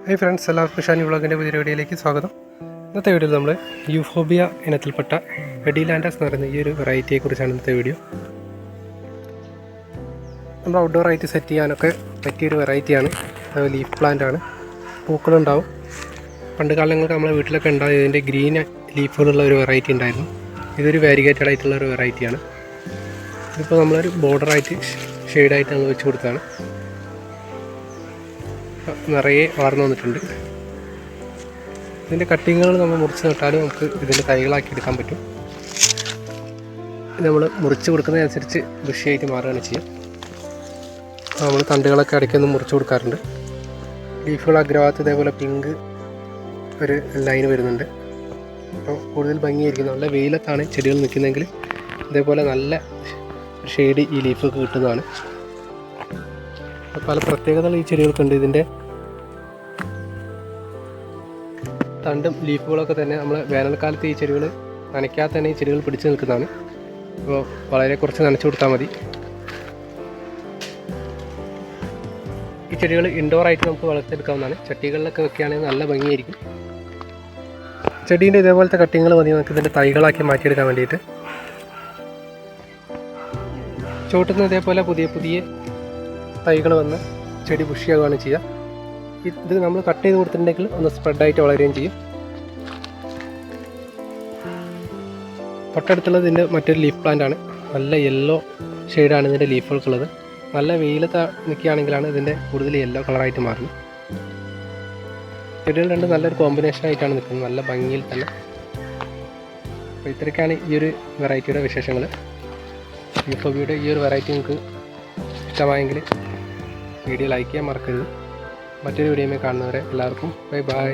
Hi friends, എല്ലാവർക്കും ഷാനി വ്ളോഗിൻ്റെ പുതിയ വീഡിയോയിലേക്ക് സ്വാഗതം. ഇന്നത്തെ വീഡിയോയിൽ നമ്മൾ യൂഫോബിയ ഇനത്തിൽപ്പെട്ട എഡിലാൻഡസ് എന്ന് പറയുന്ന ഈ ഒരു വെറൈറ്റിയെക്കുറിച്ചാണ് ഇന്നത്തെ വീഡിയോ. നമ്മൾ ഔട്ട്ഡോർ ആയിട്ട് സെറ്റ് ചെയ്യാനൊക്കെ പറ്റിയൊരു വെറൈറ്റിയാണ്. ലീഫ് പ്ലാന്റ് ആണ്, പൂക്കളുണ്ടാവും. പണ്ട് കാലങ്ങൾക്ക് നമ്മളെ വീട്ടിലൊക്കെ ഉണ്ടാകും. ഇതിൻ്റെ ഗ്രീൻ ലീഫുകളുള്ള ഒരു വെറൈറ്റി ഉണ്ടായിരുന്നു. ഇതൊരു വാരിഗേറ്റഡ് ആയിട്ടുള്ള ഒരു വെറൈറ്റിയാണ്. ഇതിപ്പോൾ നമ്മളൊരു ബോർഡറായിട്ട് ഷെയ്ഡായിട്ട് നമ്മൾ വെച്ച് കൊടുത്താണ്. നിറയെ വളർന്നു വന്നിട്ടുണ്ട്. ഇതിൻ്റെ കട്ടിങ്ങുകൾ നമ്മൾ മുറിച്ച് നട്ടാലും നമുക്ക് ഇതിൻ്റെ തൈകളാക്കി എടുക്കാൻ പറ്റും. ഇത് നമ്മൾ മുറിച്ച് കൊടുക്കുന്നതനുസരിച്ച് ബുഷിയായിട്ട് മാറുകയാണ് ചെയ്യുക. നമ്മൾ തണ്ടുകളൊക്കെ ഇടയ്ക്കൊന്ന് മുറിച്ച് കൊടുക്കാറുണ്ട്. ലീഫുകൾ അഗ്രഭാഗത്ത് ഇതേപോലെ പിങ്ക് ഒരു ലൈൻ വരുന്നുണ്ട്. അപ്പോൾ കൂടുതൽ ഭംഗിയായിരിക്കും. നല്ല വെയിലത്താണ് ചെടികൾ നിൽക്കുന്നതെങ്കിൽ ഇതേപോലെ നല്ല ഷെയ്ഡ് ഈ ലീഫൊക്കെ കിട്ടുന്നതാണ്. പല പ്രത്യേകതകൾ ഈ ചെടികൾക്കുണ്ട്. ഇതിൻ്റെ തണ്ടും ലീഫുകളൊക്കെ തന്നെ നമ്മൾ വേനൽക്കാലത്ത് ഈ ചെടികൾ നനയ്ക്കാതെ തന്നെ ഈ ചെടികൾ പിടിച്ച് നിൽക്കുന്നതാണ്. അപ്പോൾ വളരെ കുറച്ച് നനച്ചു കൊടുത്താൽ മതി. ഈ ചെടികൾ ഇൻഡോറായിട്ട് നമുക്ക് വളർത്തിയെടുക്കാവുന്നതാണ്. ചട്ടികളിലൊക്കെ വെക്കുകയാണെങ്കിൽ നല്ല ഭംഗിയായിരിക്കും. ചെടീൻ്റെ ഇതേപോലത്തെ കട്ടിങ്ങൾ മതി നമുക്ക് ഇതിൻ്റെ തൈകളാക്കി മാറ്റിയെടുക്കാൻ വേണ്ടിയിട്ട്. ചോട്ടുന്ന ഇതേപോലെ പുതിയ പുതിയ തൈകൾ വന്ന് ചെടി ബുഷിയാവുകയാണ് ചെയ്യുക. ഇത് നമ്മൾ കട്ട് ചെയ്ത് കൊടുത്തിട്ടുണ്ടെങ്കിൽ ഒന്ന് സ്പ്രെഡായിട്ട് വളരുകയും ചെയ്യും. തൊട്ടടുത്തുള്ളത് ഇതിൻ്റെ മറ്റൊരു ലീഫ് പ്ലാന്റ് ആണ്. നല്ല യെല്ലോ ഷെയ്ഡാണ് ഇതിൻ്റെ ലീഫുകൾക്കുള്ളത്. നല്ല വെയിലത്ത് നിൽക്കുകയാണെങ്കിലാണ് ഇതിൻ്റെ കൂടുതൽ യെല്ലോ കളറായിട്ട് മാറുന്നത്. ചെടികൾ രണ്ടും നല്ലൊരു കോമ്പിനേഷൻ ആയിട്ടാണ് നിൽക്കുന്നത്, നല്ല ഭംഗിയിൽ തന്നെ. അപ്പോൾ ഇത്രയൊക്കെയാണ് ഈ ഒരു വെറൈറ്റിയുടെ വിശേഷങ്ങൾ. യൂഫോബിയയുടെ ഈ ഒരു വെറൈറ്റി നിങ്ങൾക്ക് ഇഷ്ടമായെങ്കിൽ വീഡിയോ ലൈക്ക് ചെയ്യാൻ മറക്കരുത്. മറ്റൊരു വീഡിയോയിൽ കാണുന്നവരെ എല്ലാവർക്കും ബൈ ബൈ.